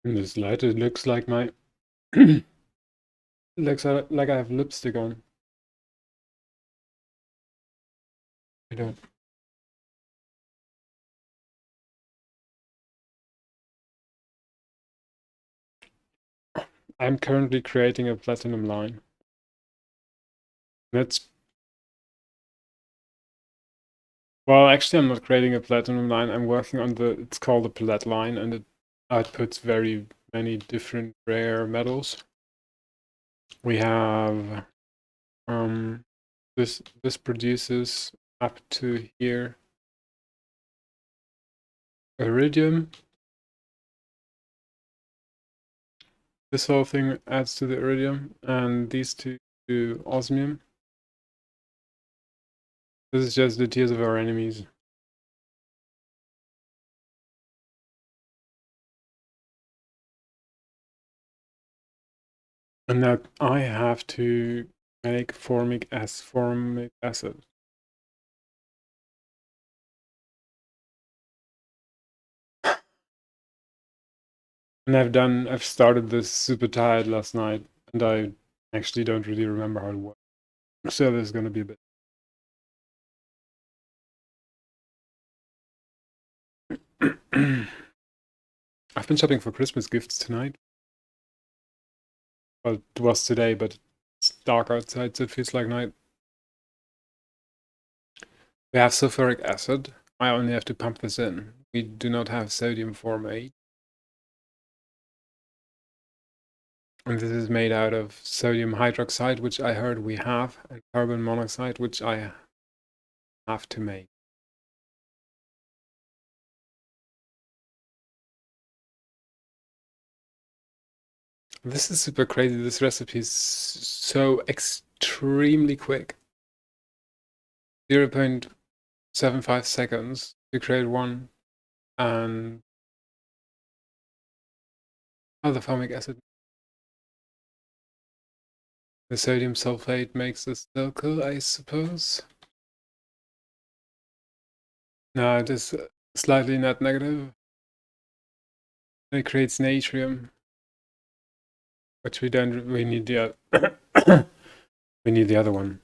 In this light, it looks like my looks like I have lipstick on. I don't. I'm currently creating a platinum line. That's well, actually, I'm not creating a platinum line. I'm working on the. It's called the Palette line, and it outputs very many different rare metals. We have this produces up to here iridium. This whole thing adds to the iridium, and these two to osmium. This is just the tears of our enemies. And now I have to make formic acid. And I've started this super tired last night, and I actually don't really remember how it works. So there's gonna be a bit. I've been shopping for Christmas gifts tonight. Well, it was today, but it's dark outside, so it feels like night. We have sulfuric acid. I only have to pump this in. We do not have sodium formate. And this is made out of sodium hydroxide, which I heard we have, and carbon monoxide, which I have to make. This is super crazy. This recipe is so extremely quick. 0.75 seconds to create one, and the formic acid. The sodium sulfate makes this circle, I suppose. No, it is slightly net negative. It creates natrium, which we don't. We need the we need the other one,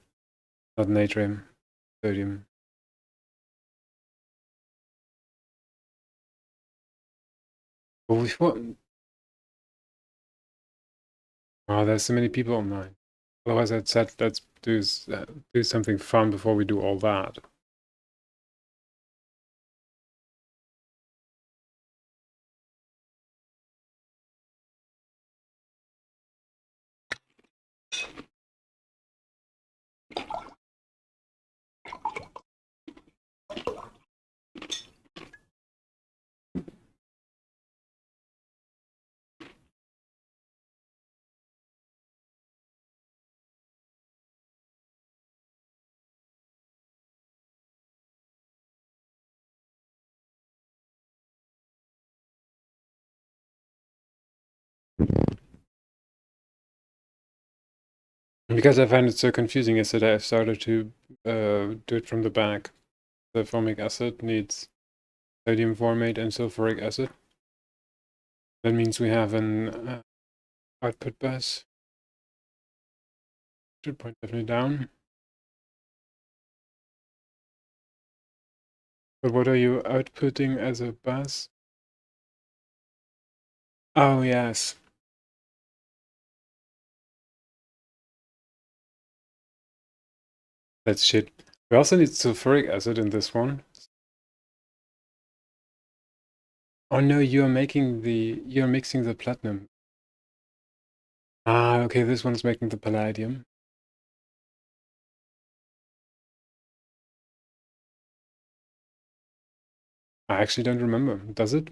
not natrium, sodium. But we've got. Oh, there's so many people online. Otherwise, I'd said let's do something fun before we do all that. Because I find it so confusing yesterday, I started to do it from the back. The formic acid needs sodium formate and sulfuric acid. That means we have an output bus. Should point definitely down. But what are you outputting as a bus? Oh, yes. That's shit. We also need sulfuric acid in this one. Oh no, you're mixing the platinum. Ah, okay, this one's making the palladium. I actually don't remember. Does it?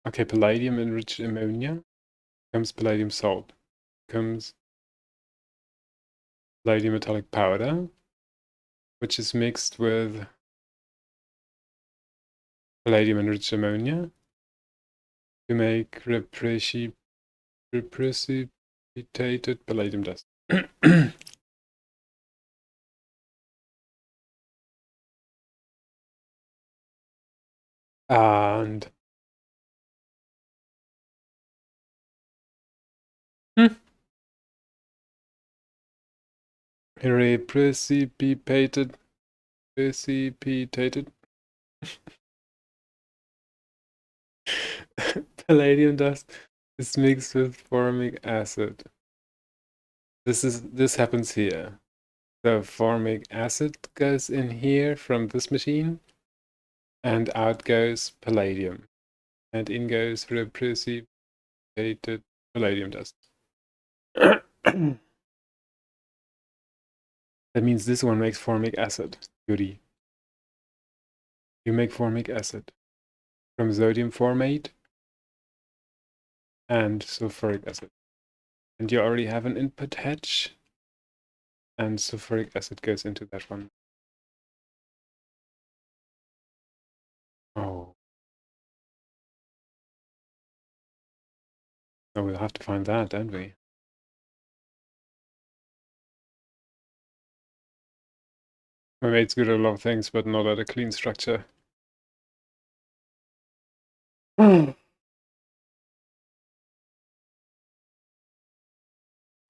Okay, palladium enriched ammonia. Comes palladium salt. Comes palladium metallic powder, which is mixed with palladium enriched ammonia to make precipitated palladium dust. And precipitated palladium dust is mixed with formic acid. This happens here. The formic acid goes in here from this machine, and out goes palladium, and in goes the precipitated palladium dust. That means this one makes formic acid. Goody. You make formic acid from sodium formate and sulfuric acid. And you already have an input hatch, and sulfuric acid goes into that one. Oh. Oh, we'll have to find that, don't we? Maybe it's good at a lot of things, but not at a clean structure. Oh,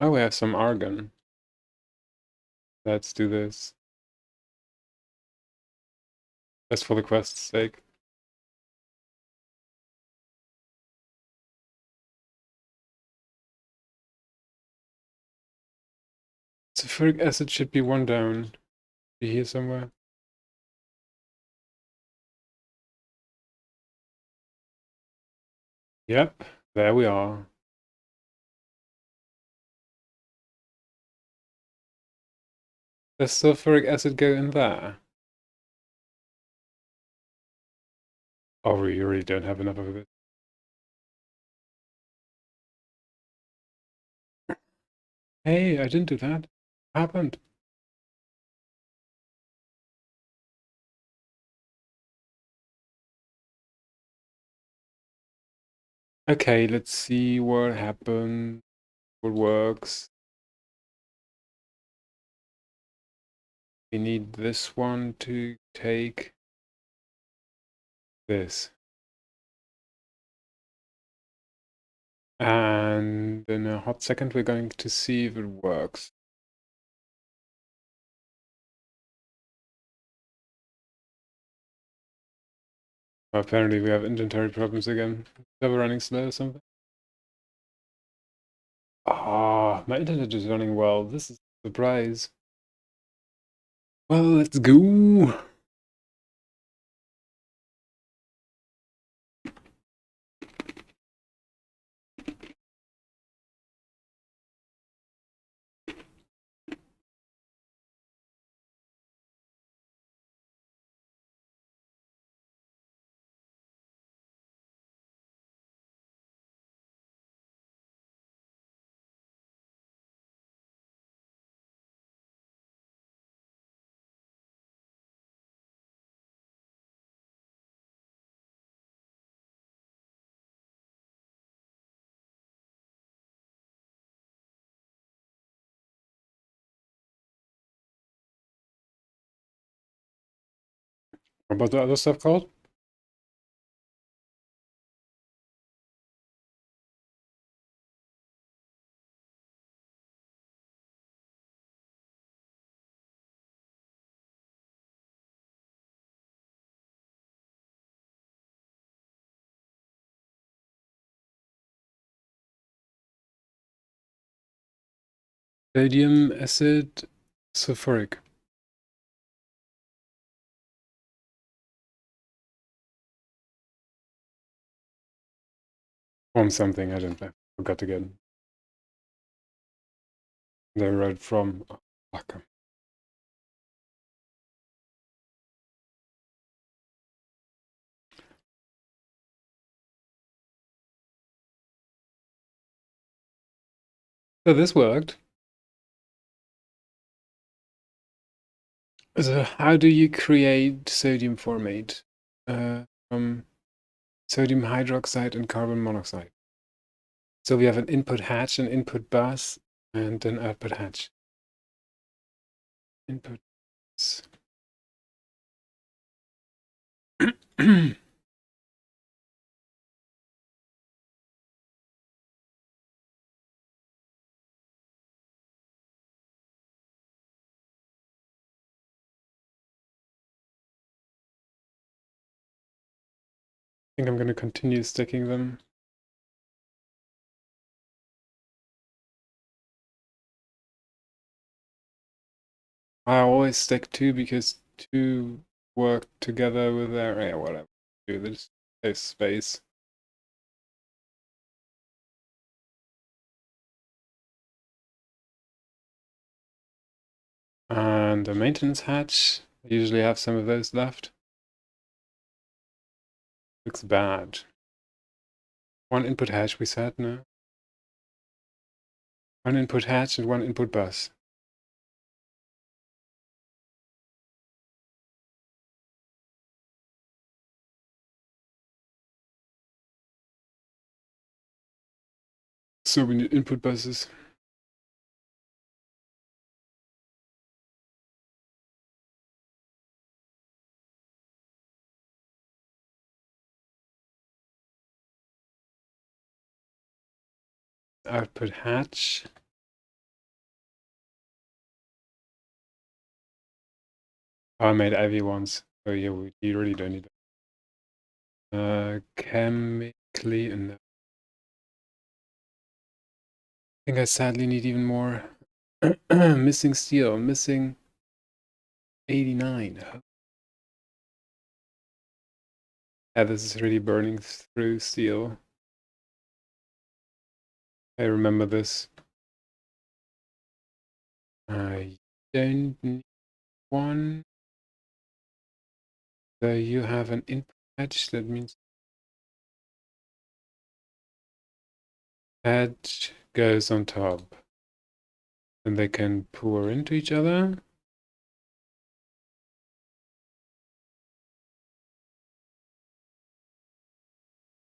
we have some argon. Let's do this. Just for the quest's sake. Sulfuric acid should be one down. Be here somewhere. Yep, there we are. Does sulfuric acid go in there? Oh, we really don't have enough of it. Hey, I didn't do that. What happened? Okay, let's see what happened. What works. We need this one to take this. And in a hot second, we're going to see if it works. Apparently, we have inventory problems again. Server running slow or something? Ah, my internet is running well. This is a surprise. Well, let's go. What about the other stuff called? Sodium acid, sulfuric. From something, I don't know. Forgot again. They wrote from. Oh, fuck. So this worked. So how do you create sodium formate from sodium hydroxide and carbon monoxide? So we have an input hatch, an input bus, and an output hatch. Input. think I'm going to continue sticking them. I always stick two because two work together with their, yeah, whatever. Do this space. And the maintenance hatch, I usually have some of those left. Looks bad. One input hatch, we said, no? One input hatch and one input bus. So we need input buses. Output hatch. Oh, I made IV ones. Oh yeah, you really don't need them. Chemically, and I think I sadly need even more. Missing steel, missing 89. Yeah, this is really burning through steel. I remember this. I don't need one. So you have an input edge, that means edge goes on top. And they can pour into each other.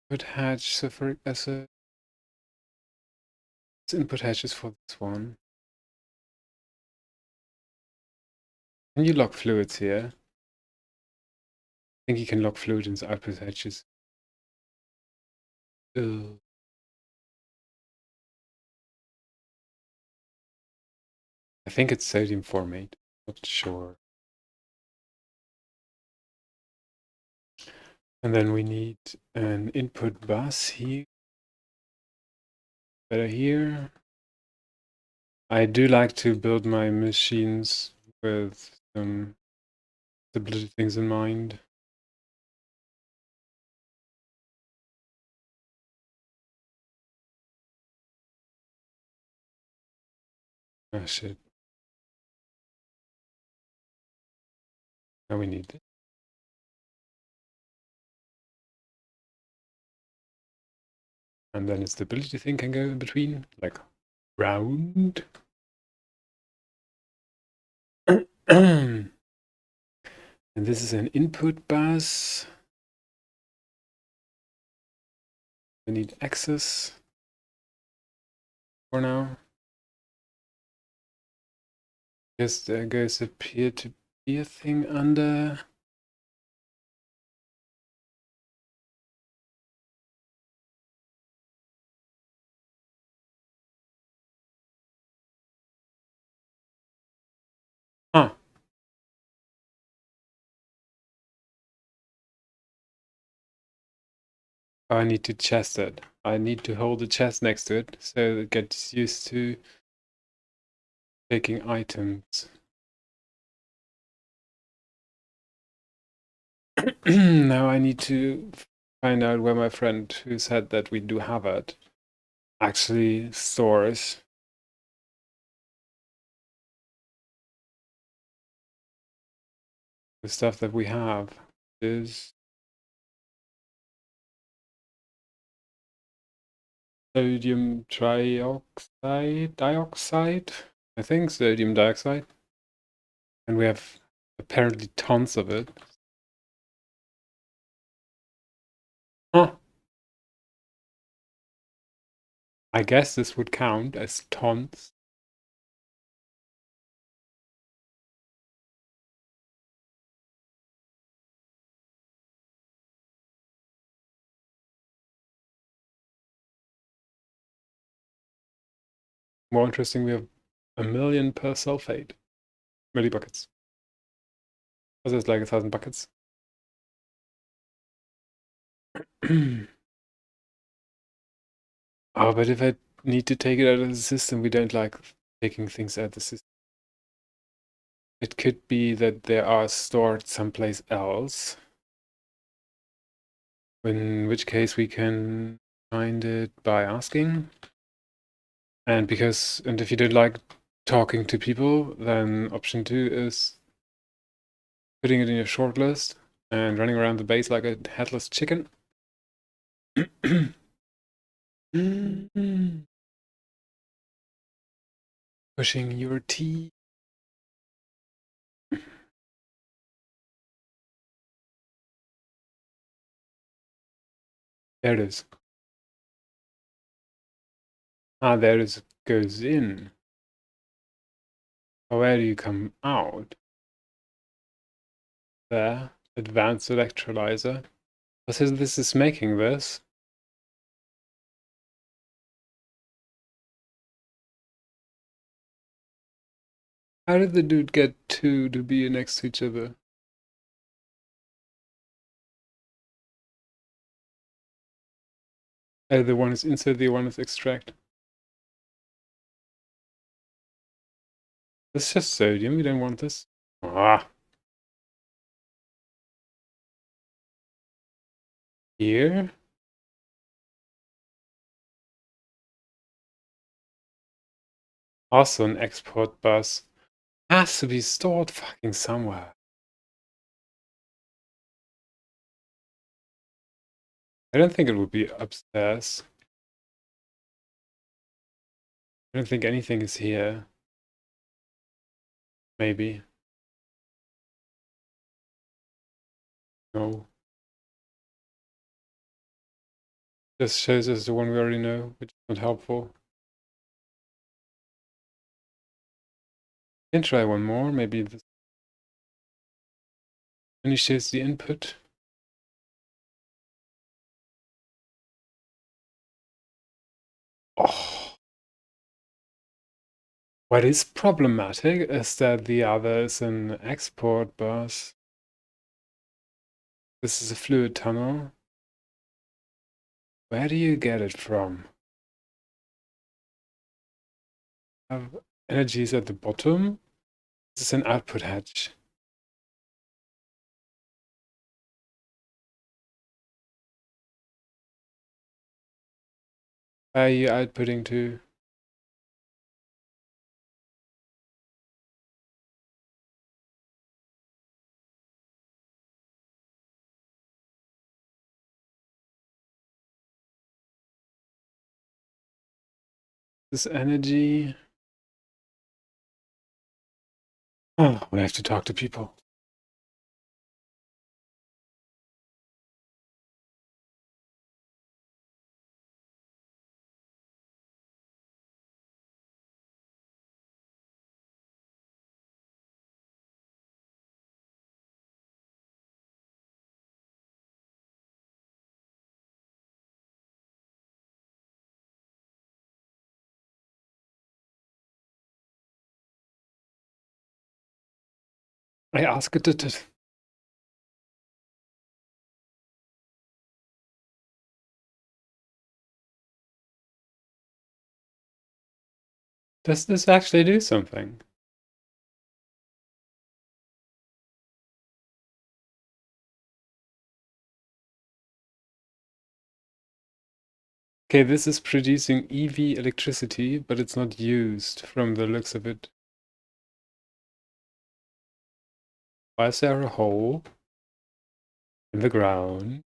Input hatch, sulfuric acid. It's input hatches for this one. Can you lock fluids here? I think you can lock fluid into output hatches. Ugh. I think it's sodium formate. Not sure. And then we need an input bus here. Better here. I do like to build my machines with some stability things in mind. Oh shit. Now we need this. And then a stability thing can go in between, like round. And this is an input bus. We need access for now. Yes, there goes a peer-to-peer thing under. Huh. I need to chest it. I need to hold the chest next to it so it gets used to taking items. Now I need to find out where my friend who said that we do have it actually stores the stuff that we have. Is sodium dioxide? I think sodium dioxide. And we have apparently tons of it. Huh. I guess this would count as tons. More interesting, we have 1,000,000 per sulfate. Millibuckets. Also it's like 1,000 buckets. Oh, but if I need to take it out of the system, we don't like taking things out of the system. It could be that they are stored someplace else, in which case we can find it by asking. And if you don't like talking to people, then option 2 is putting it in your shortlist and running around the base like a headless chicken. Pushing your T. There it is. Ah, there it goes in. Where do you come out? There. Advanced electrolyzer. What is this is making this? How did the dude get two to be next to each other? The one is insert, the one is extract. It's just sodium, we don't want this. Ah. Here? Also an export bus. Has to be stored fucking somewhere. I don't think it would be upstairs. I don't think anything is here. Maybe. No. Just shows us the one we already know, which is not helpful. Can try one more, maybe this only shows the input. Oh. What is problematic is that the other is an export bus. This is a fluid tunnel. Where do you get it from? Energy is at the bottom. This is an output hatch. Where are you outputting to? This energy. Oh, we have to talk to people. I asked it to. Does this actually do something? Okay, this is producing EV electricity, but it's not used from the looks of it. Why is there a hole in the ground?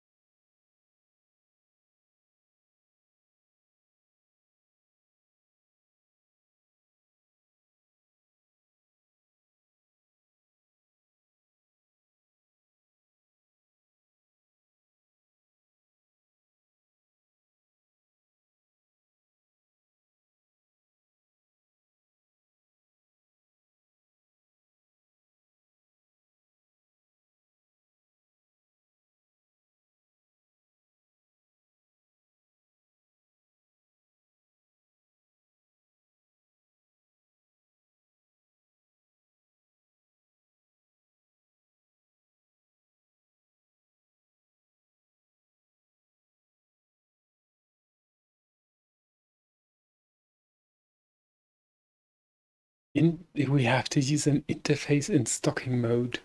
We have to use an interface in stocking mode.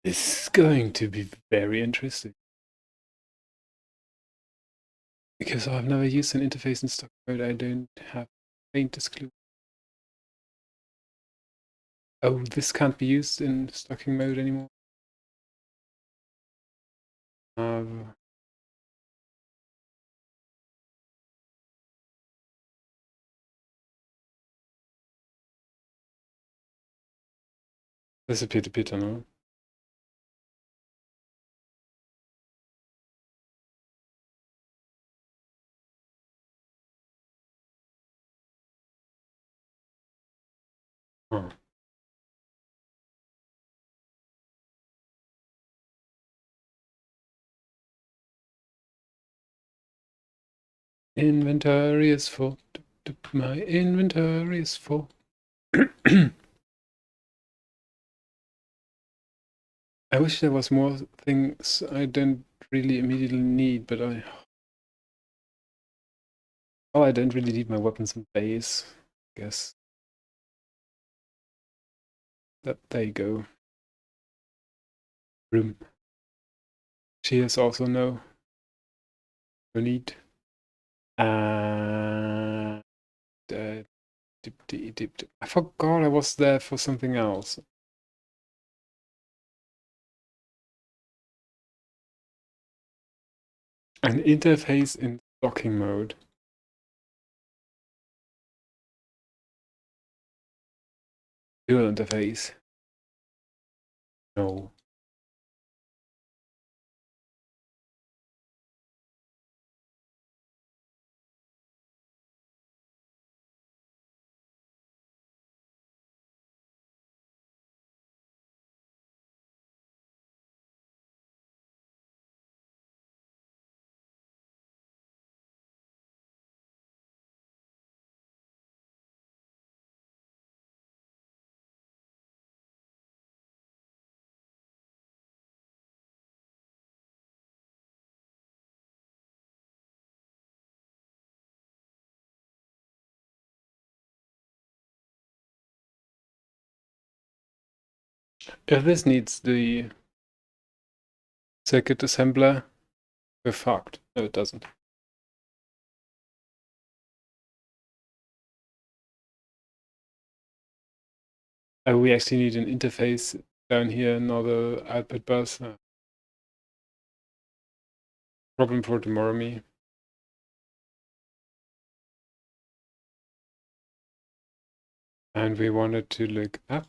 This is going to be very interesting. Because I've never used an interface in stocking mode, I don't have the faintest clue. Oh, this can't be used in stocking mode anymore. Das ist Peter, ne? Oh. Inventory is full. My inventory is full. I wish there was more things I don't really immediately need, but I don't really need my weapons and base, I guess. There you go. Room. Cheers also no need. And I forgot I was there for something else. An interface in docking mode. Dual interface. No. If this needs the circuit assembler, we're fucked. No, it doesn't. We actually need an interface down here, not a output bus. Problem for tomorrow, me. And we wanted to look up.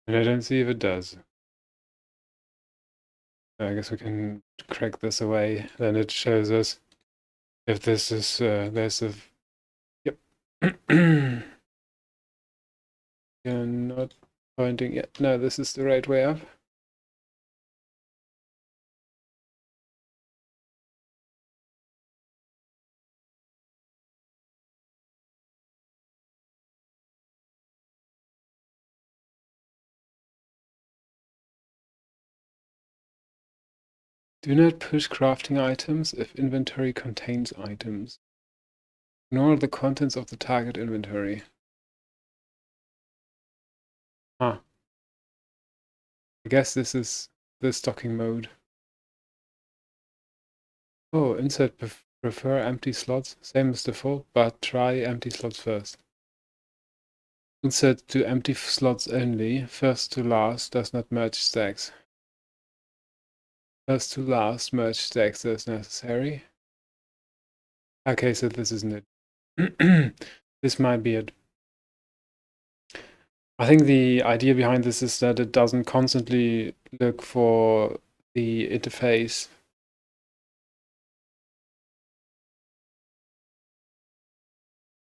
And I don't see if it does. I guess we can crack this away. Then it shows us if this is, there's a, yep. You're not pointing yet. No, this is the right way up. Do not push crafting items if inventory contains items. Ignore the contents of the target inventory. Huh. I guess this is the stocking mode. Oh, insert prefer empty slots. Same as default, but try empty slots first. Insert to empty slots only. First to last does not merge stacks. First to last merge stacks as necessary. Okay, so this isn't it. This might be it. I think the idea behind this is that it doesn't constantly look for the interface.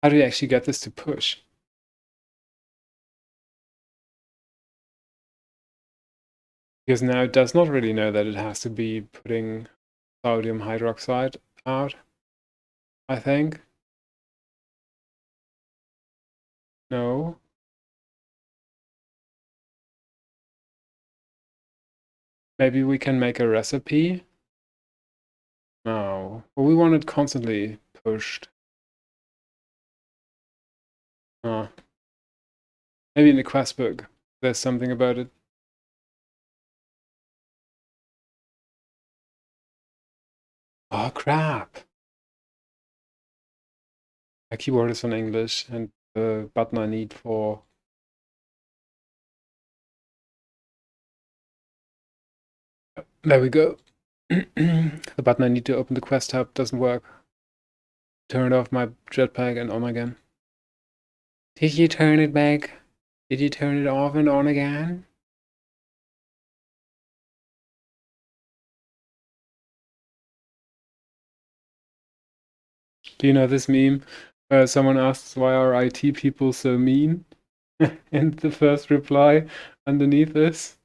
How do you actually get this to push? Because now it does not really know that it has to be putting sodium hydroxide out, I think. No. Maybe we can make a recipe? No. Well, we want it constantly pushed. Oh. Maybe in the quest book, there's something about it. Oh, crap. My keyboard is in English, and the button I need for... There we go. The button I need to open the quest tab doesn't work. Turn off my jetpack and on again. Did you turn it back? Did you turn it off and on again? Do you know this meme? Someone asks why are IT people so mean? And the first reply underneath is,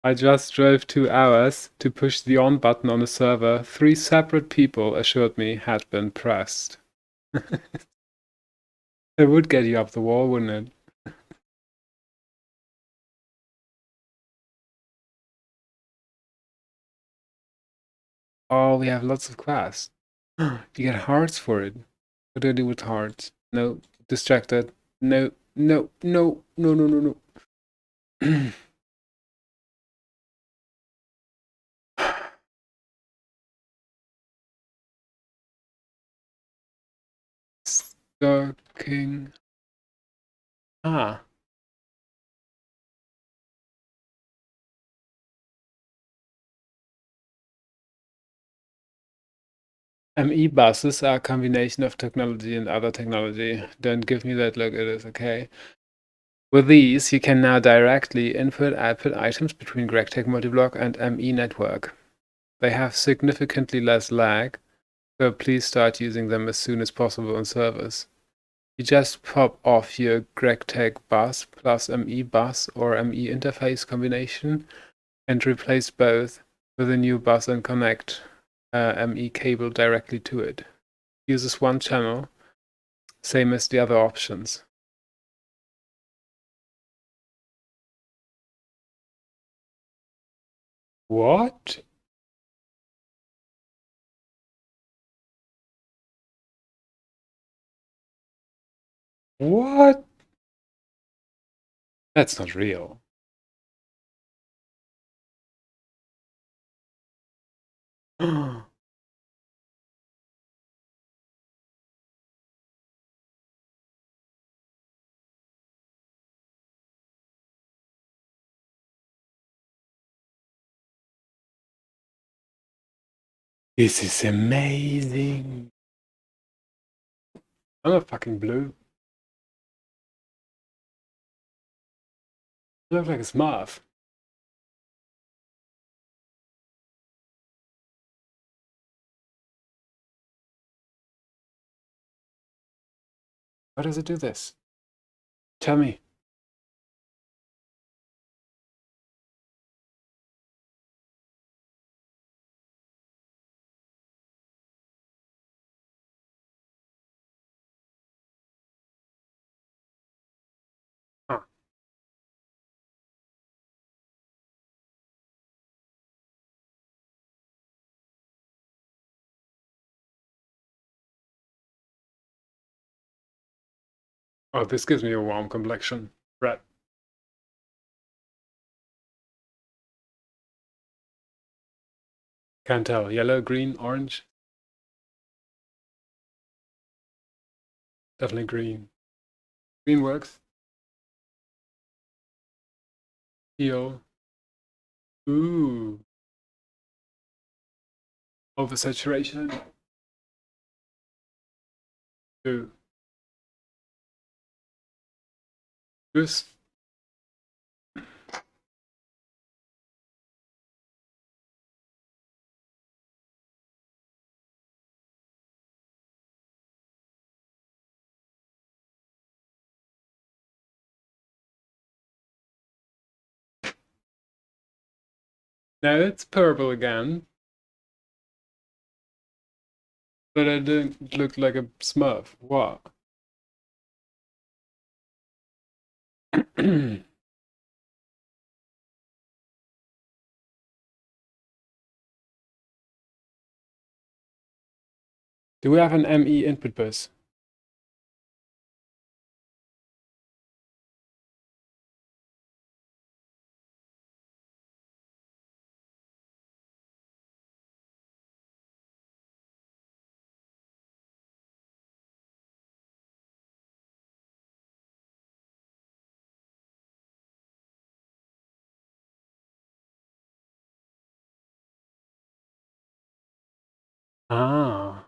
I just drove 2 hours to push the on button on a server 3 separate people assured me had been pressed. It would get you up the wall, wouldn't it? Oh, we have lots of quests. You get hearts for it. What do I do with hearts? No, distracted. No, no, no, no, no, no, no. Stalking. Ah. ME buses are a combination of technology and other technology. Don't give me that look, it is okay. With these, you can now directly input-output items between GregTech Multiblock and ME network. They have significantly less lag, so please start using them as soon as possible on servers. You just pop off your GregTech bus plus ME bus or ME interface combination and replace both with a new bus and connect ME cable directly to it. Uses one channel, same as the other options. What? What? That's not real. This is amazing. I'm a fucking blue. I look like a Smurf. Why does it do this? Tell me. Huh. Oh, this gives me a warm complexion. Red. Can't tell. Yellow, green, orange. Definitely green. Green works. Teal. Ooh. Oversaturation. Ooh. Goose. Now it's purple again. But I didn't look like a Smurf. What? Do we have an ME input bus? Ah,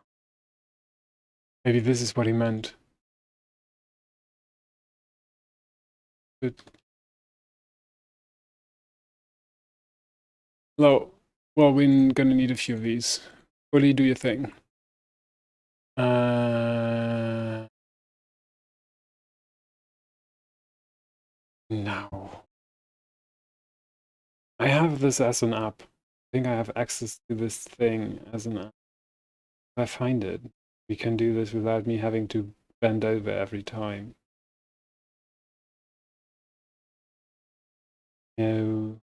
maybe this is what he meant. But, well, we're gonna need a few of these. Fully do your thing. No. I have this as an app. I think I have access to this thing as an app. If I find it, we can do this without me having to bend over every time. No.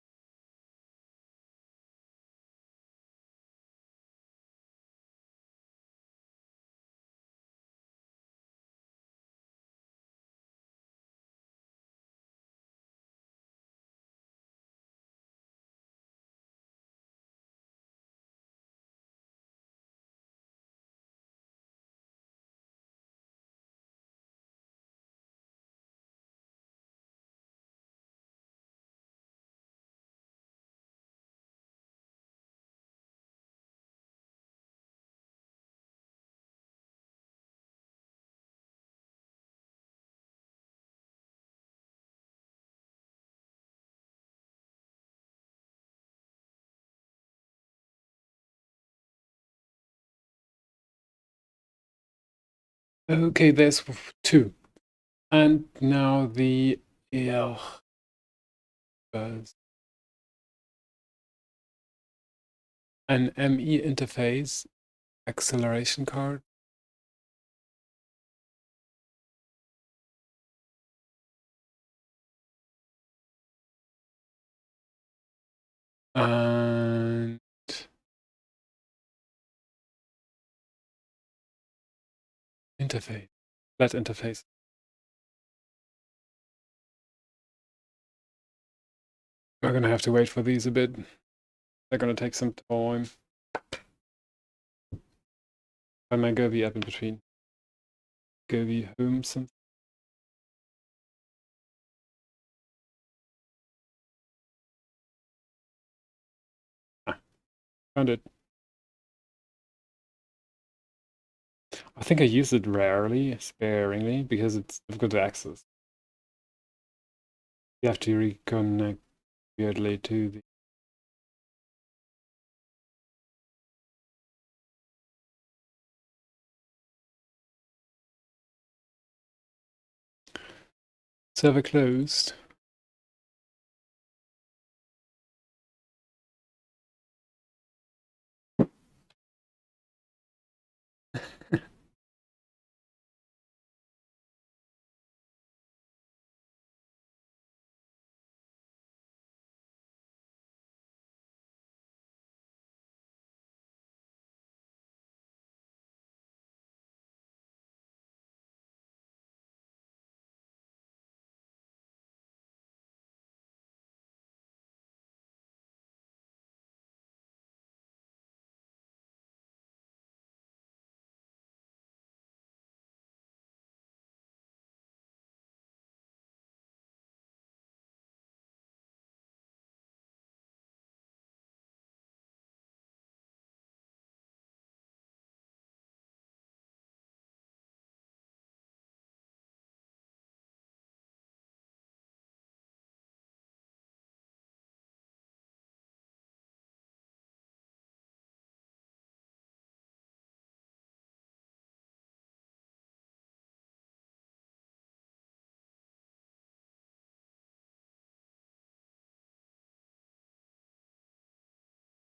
Okay, there's two. And now the bus. An ME interface acceleration card. And interface. That interface. We're gonna have to wait for these a bit. They're gonna take some time. Find my Govi app in between. Govi home something. Ah, found it. I think I use it rarely, sparingly, because it's difficult to access. You have to reconnect weirdly to the server closed.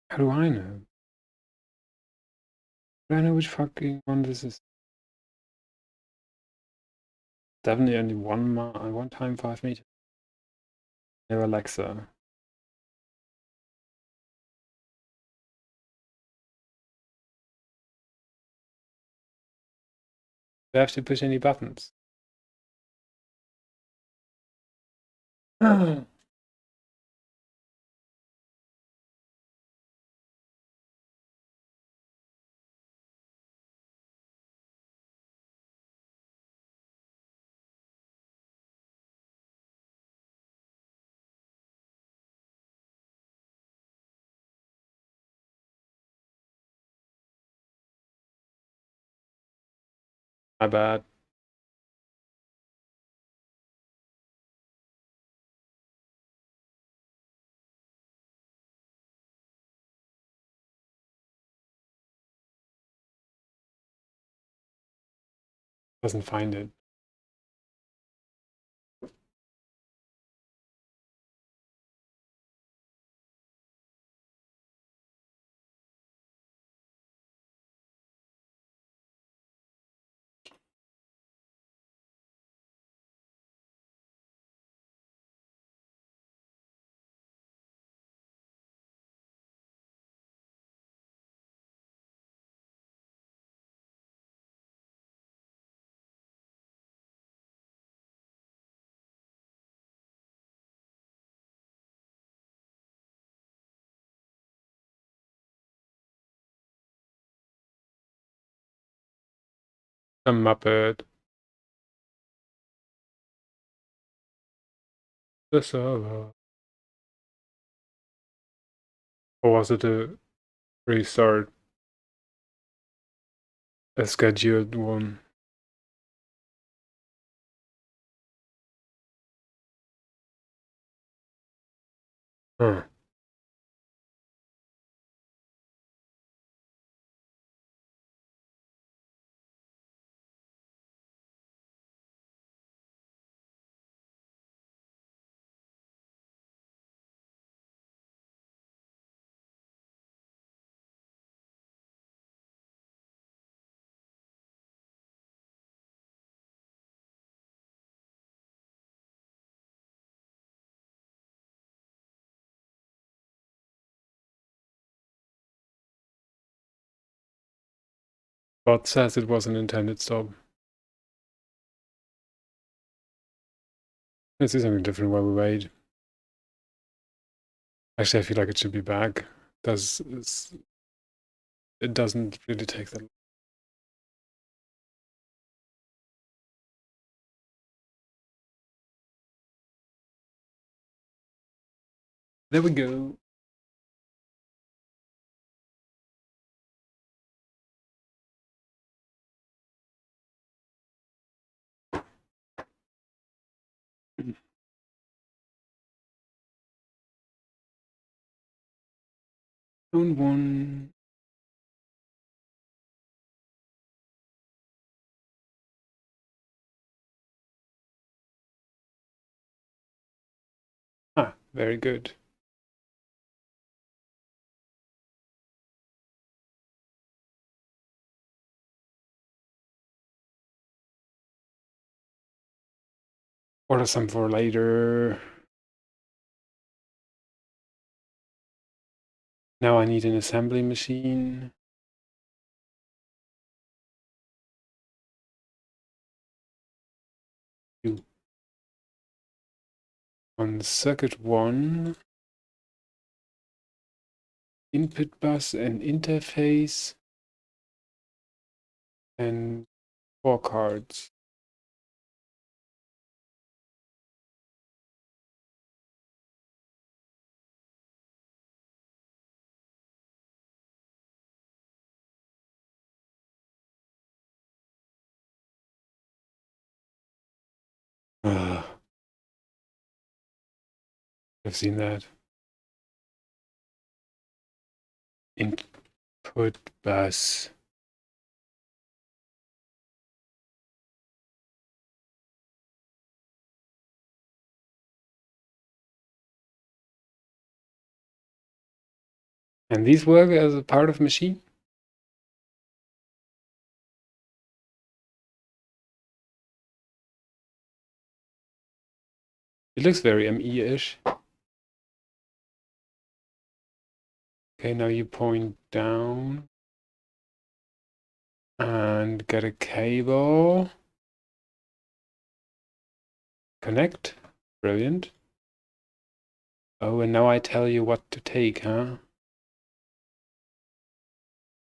How do I know? Do I know which fucking one this is? Definitely only one time 5 meters. No Alexa. Do I have to push any buttons? My bad. Doesn't find it. A Muppet. The server. Or was it a restart? A scheduled one? Huh. Bot says it was an intended stop. Let's do something different while we wait. Actually, I feel like it should be back. It doesn't really take that long. There we go. Zone 1. Ah, very good. Order some for later. Now I need an assembly machine. On circuit 1, input bus and interface, and 4 cards. I've seen that. Input bus. And these work as a part of machine? It looks very ME-ish. Okay, now you point down. And get a cable. Connect. Brilliant. Oh, and now I tell you what to take, huh?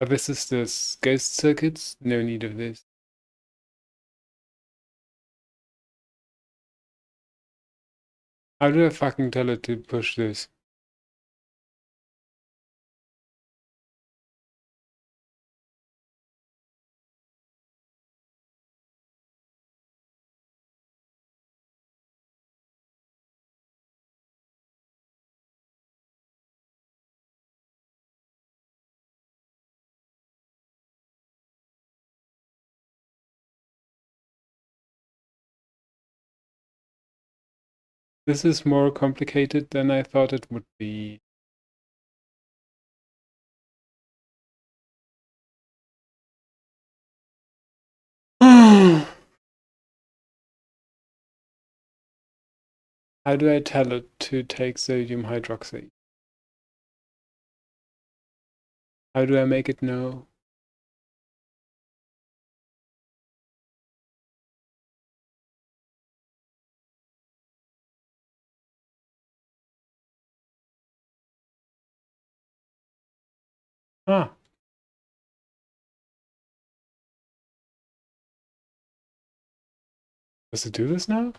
Oh, this is the ghost circuits. No need of this. How do I fucking tell it to push this? This is more complicated than I thought it would be. How do I tell it to take sodium hydroxide? How do I make it know? Ah, does it do this now?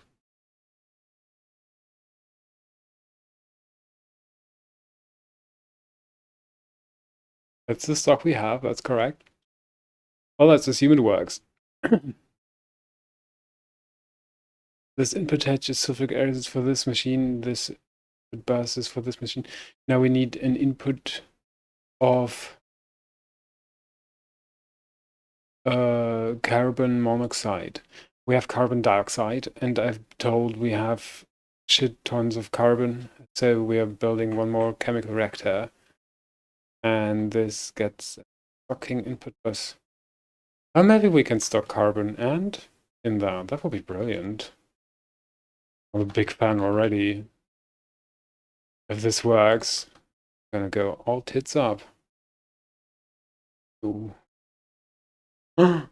That's the stock we have, that's correct. Well, let's assume it works. This input hedge is sulfuric acid for this machine, this bus is for this machine. Now we need an input of carbon monoxide. We have carbon dioxide, and I've told we have shit tons of carbon, so we are building one more chemical reactor, and this gets a fucking input bus. Well, maybe we can stock carbon and in that. That would be brilliant. I'm a big fan already. If this works, I'm gonna go all tits up. Ooh. Does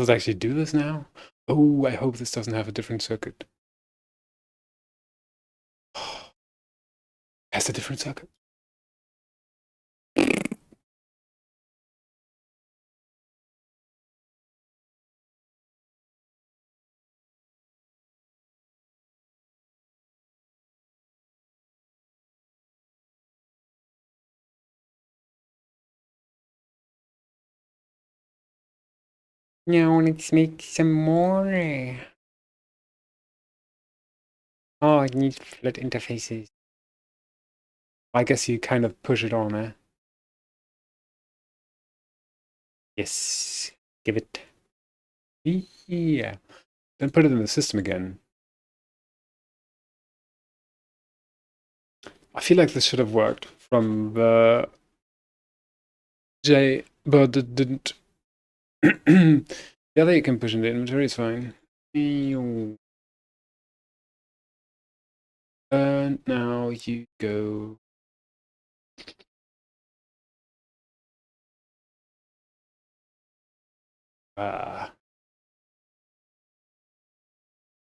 it actually do this now? Oh, I hope this doesn't have a different circuit. It has a different circuit. Now let's make some more. Oh, it needs flat interfaces. I guess you kind of push it on, eh? Yes. Give it. Yeah. Then put it in the system again. I feel like this should have worked from the J, but it didn't. The other you can push in the inventory is fine. And now you go.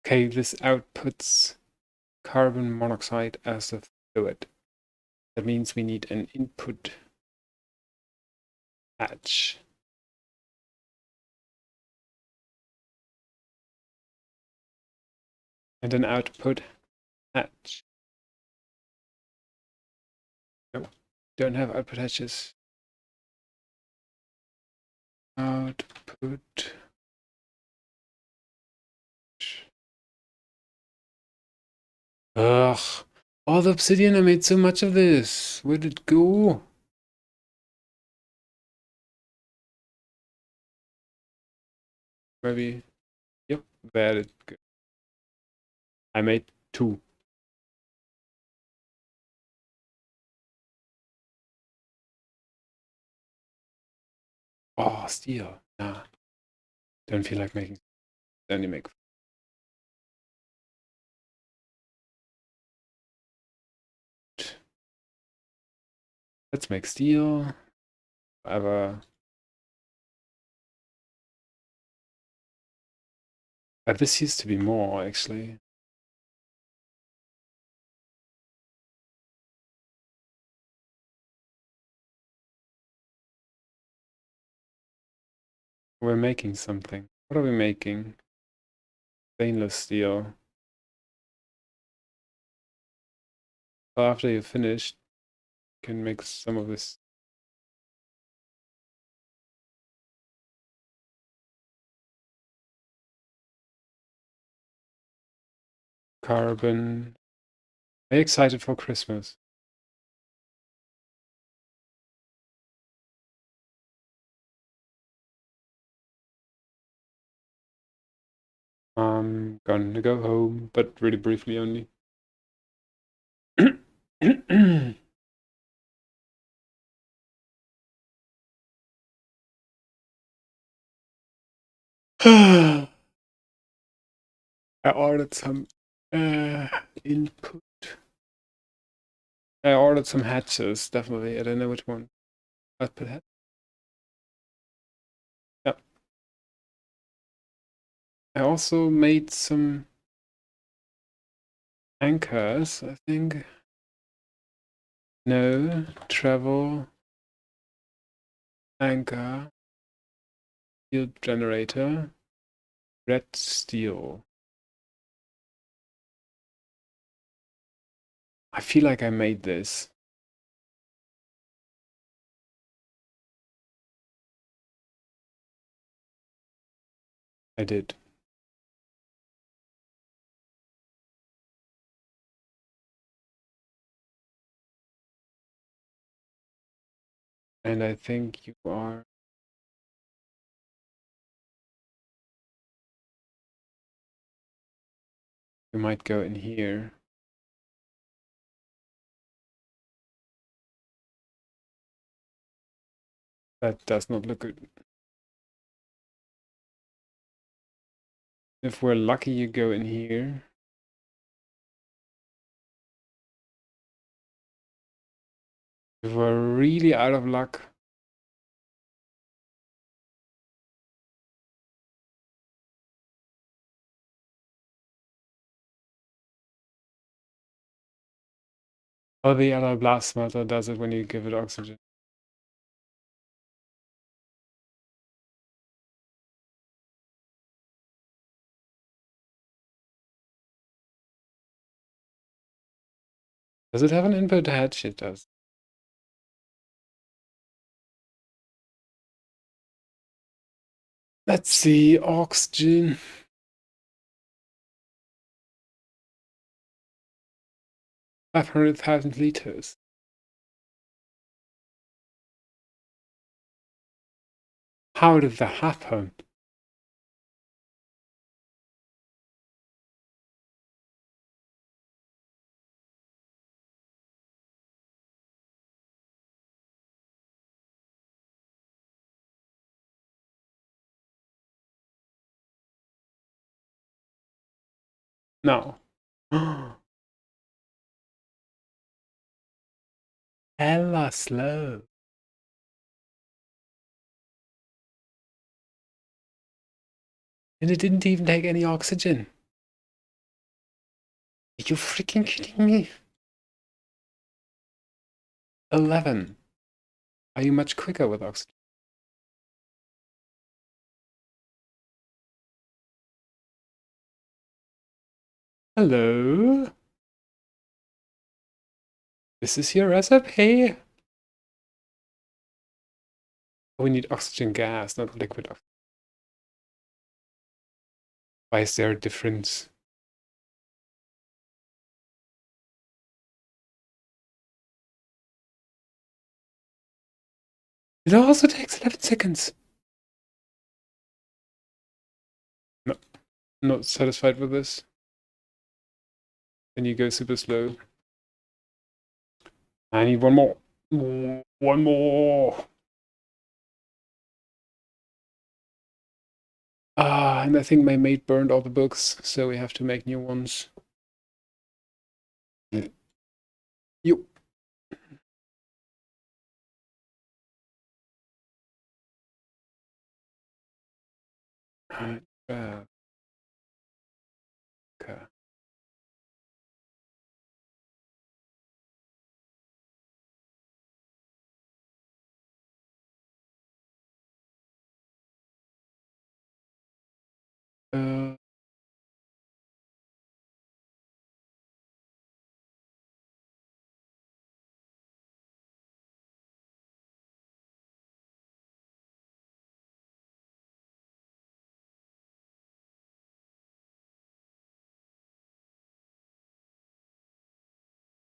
Okay, this outputs carbon monoxide as a fluid. That means we need an input hatch. And an output hatch. No, don't have output hatches. Output. Ugh. All the obsidian, I made so much of this. Where did it go? Maybe. Yep, there it go. I made 2. Oh, steel. Nah. Don't feel like making. Only make. Let's make steel. Whatever. This used to be more, actually. We're making something. What are we making? Stainless steel. Well, after you're finished, you can make some of this. Carbon. Are you excited for Christmas? I'm gonna go home, but really briefly only. I ordered some input. I ordered some hatches, definitely. I don't know which one. Output hatch. Yep. I also made some anchors, I think. No, travel, anchor, field generator, red steel. I feel like I made this. I did. And I think you are. You might go in here. That does not look good. If we're lucky, you go in here. If we're really out of luck, oh, the other blast smelter does it when you give it oxygen. Does it have an input hatch? It does. Let's see, oxygen. 500,000 liters. How did that happen? No. Hella slow. And it didn't even take any oxygen. Are you freaking kidding me? 11. Are you much quicker with oxygen? Hello? This is your recipe? We need oxygen gas, not liquid oxygen. Why is there a difference? It also takes 11 seconds. No, not satisfied with this. Then you go super slow. I need one more. One more. Ah, and I think my mate burned all the books, so we have to make new ones. You. Okay.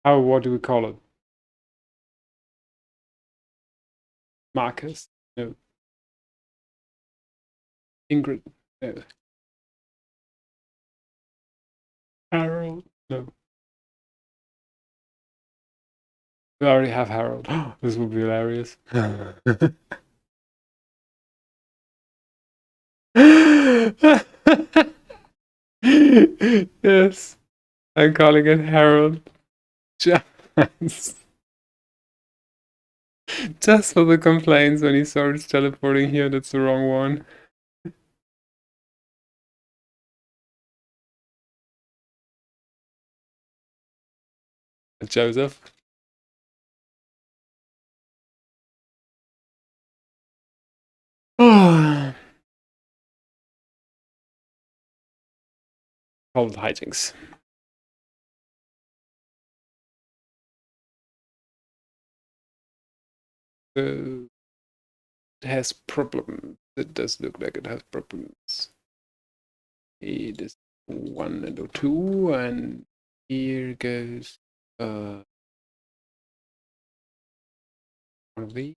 Uh, what do we call it? Marcus? No. Ingrid? No. Harold? No. We already have Harold. This would be hilarious. Yes, I'm calling it Harold Chance. Just for the complaints when he starts teleporting here, that's the wrong one. Joseph. Oh. Called hijinks. It has problems. It does look like it has problems. It is 1 and 2, and here goes one of these.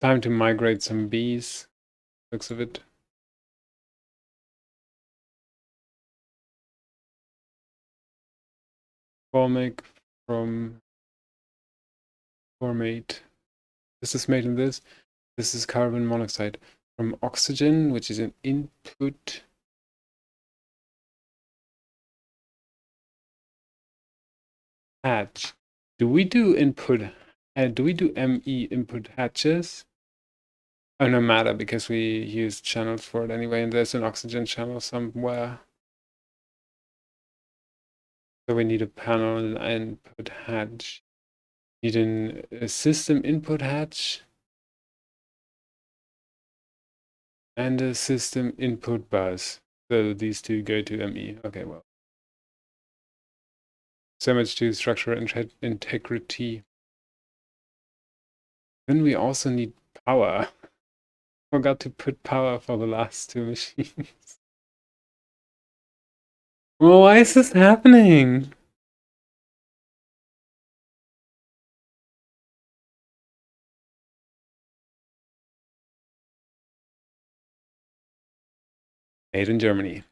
Time to migrate some bees. Looks of it. Formate from formate. This is made in this. This is carbon monoxide from oxygen, which is an input. Hatch. Do we do input? Do we do ME input hatches? Oh, no matter, because we use channels for it anyway, and there's an oxygen channel somewhere. So we need a panel input hatch. Need a system input hatch and a system input bus. So these two go to ME. Okay, well. So much to structural integrity. Then we also need power. Forgot to put power for the last two machines. Well, why is this happening? Made in Germany.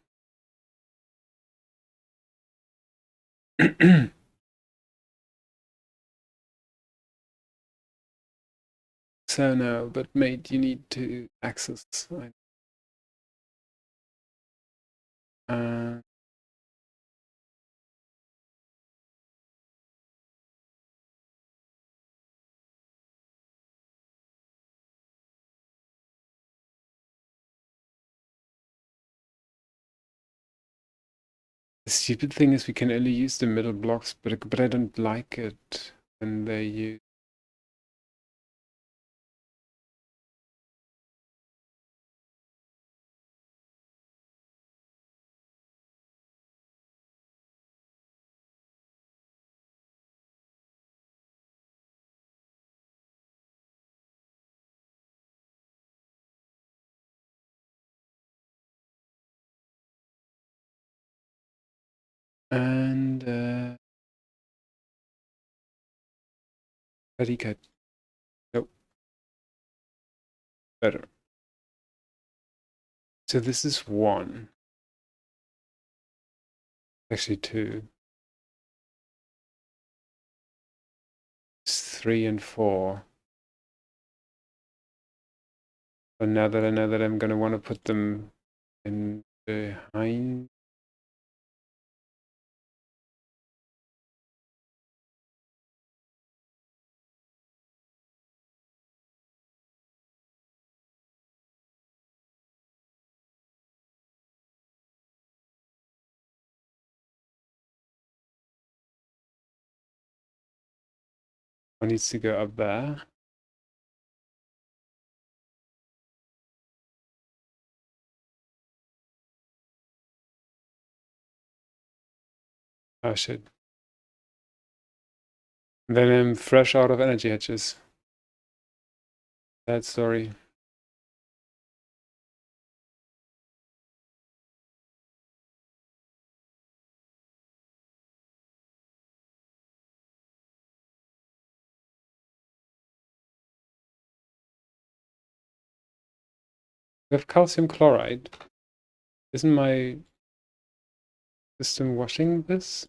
So no, but mate, you need to access. Uh, the stupid thing is we can only use the middle blocks, but I don't like it when they use. And Petty cut. Nope. Better. So this is 1. Actually 2. It's 3 and 4. But now that I know that I'm gonna want to put them in behind. One needs to go up there. Oh shit. Then I'm fresh out of energy hedges. Sad story. We have calcium chloride. Isn't my system washing this?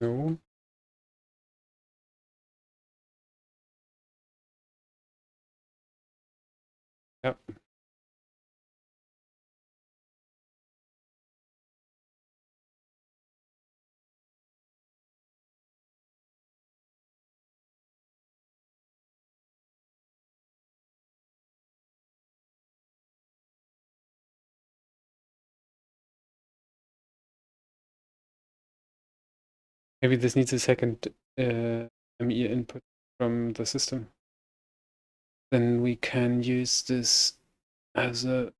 No. Yep. Maybe this needs a second ME input from the system. Then we can use this as a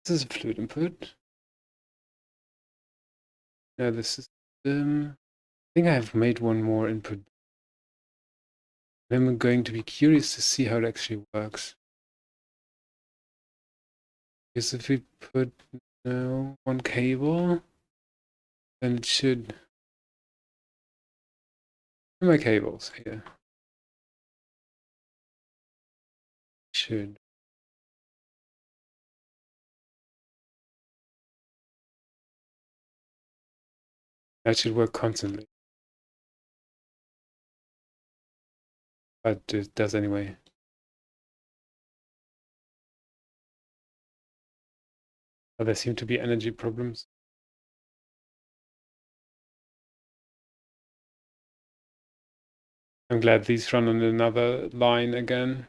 this is a fluid input. Now the system. I think I have made one more input. I'm going to be curious to see how it actually works. Because if we put one cable, then it should. Where are my cables here? Should. That should work constantly. But it does anyway. But there seem to be energy problems. I'm glad these run on another line again.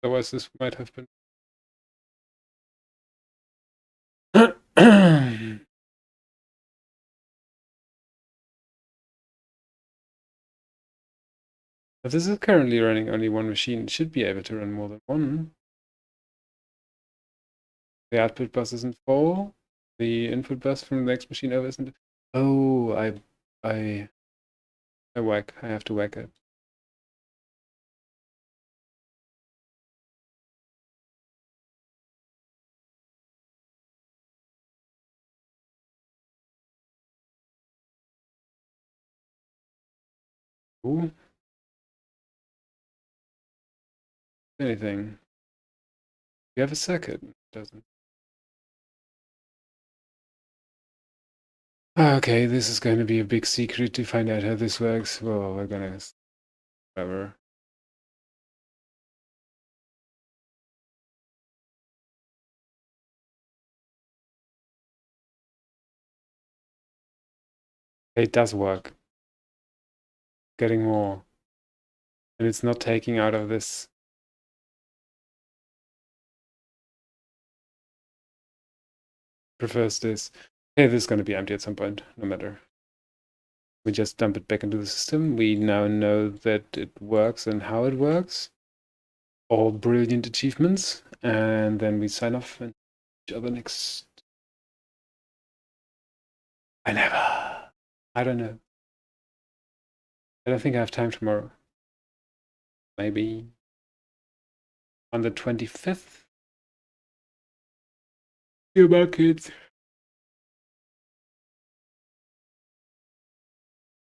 Otherwise this might have been. If this is currently running only one machine, it should be able to run more than one. The output bus isn't full. The input bus from the next machine over isn't. Oh, I whack. I have to whack it. Ooh. Anything. We have a circuit. It doesn't. Okay, this is going to be a big secret to find out how this works. Well, we're gonna. Whatever. It does work. Getting more. And it's not taking out of this. Prefers this. Okay, this is going to be empty at some point, no matter. We just dump it back into the system. We now know that it works and how it works. All brilliant achievements. And then we sign off and each other next. I don't know. I don't think I have time tomorrow. Maybe on the 25th. See you about kids.